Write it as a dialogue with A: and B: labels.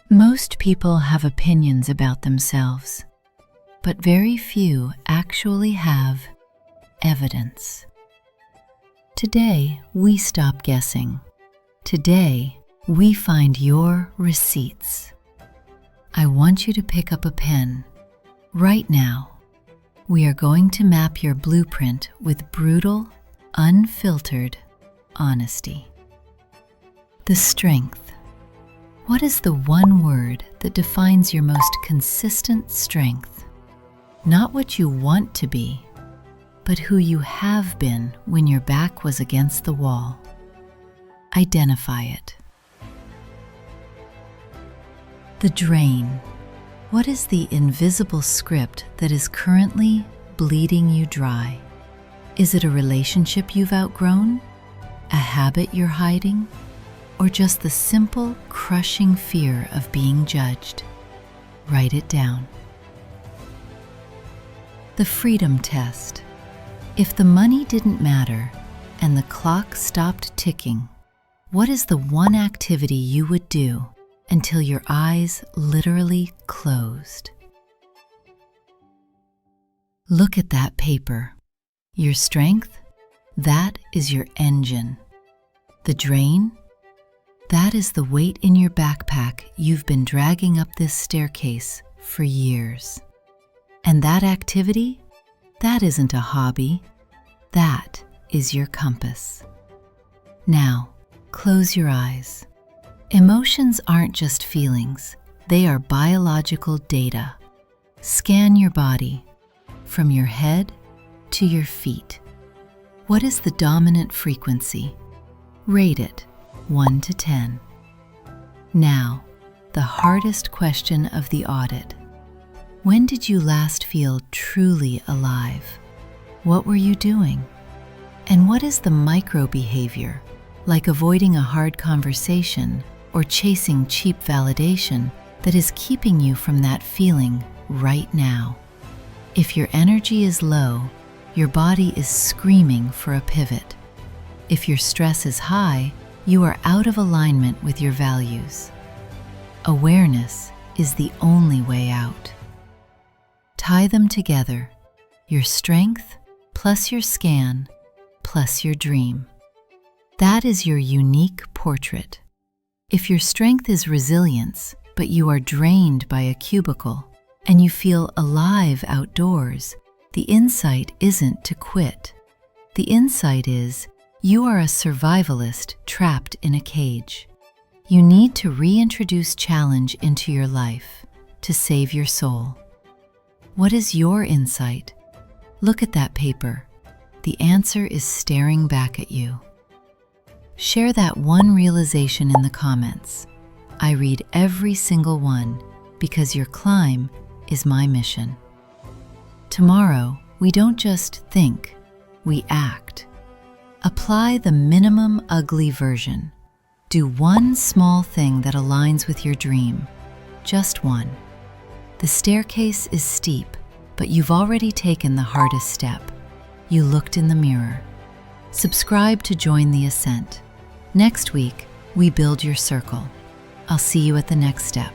A: Most people have opinions about themselves, but very few actually have evidence. Today, we stop guessing. Today, we find your receipts. I want you to pick up a pen. Right now, we are going to map your blueprint with brutal, unfiltered honesty. The strength. What is the one word that defines your most consistent strength? Not what you want to be, but who you have been when your back was against the wall. Identify it. The drain. What is the invisible script that is currently bleeding you dry? Is it a relationship you've outgrown? A habit you're hiding? Or just the simple, crushing fear of being judged? Write it down. The freedom test. If the money didn't matter and the clock stopped ticking, what is the one activity you would do until your eyes literally closed? Look at that paper. Your strength? That is your engine. The drain? That is the weight in your backpack you've been dragging up this staircase for years. And that activity? That isn't a hobby. That is your compass. Now, close your eyes. Emotions aren't just feelings, they are biological data. Scan your body, from your head to your feet. What is the dominant frequency? Rate it 1 to 10. Now, the hardest question of the audit. When did you last feel truly alive? What were you doing? And what is the micro behavior, like avoiding a hard conversation or chasing cheap validation, that is keeping you from that feeling right now? If your energy is low, your body is screaming for a pivot. If your stress is high, you are out of alignment with your values. Awareness is the only way out. Tie them together, your strength plus your scan plus your dream. That is your unique portrait. If your strength is resilience, but you are drained by a cubicle, and you feel alive outdoors, the insight isn't to quit. The insight is, you are a survivalist trapped in a cage. You need to reintroduce challenge into your life to save your soul. What is your insight? Look at that paper. The answer is staring back at you. Share that one realization in the comments. I read every single one because your climb is my mission. Tomorrow, we don't just think, we act. Apply the minimum ugly version. Do one small thing that aligns with your dream. Just one. The staircase is steep, but you've already taken the hardest step. You looked in the mirror. Subscribe to join the ascent. Next week, we build your circle. I'll see you at the next step.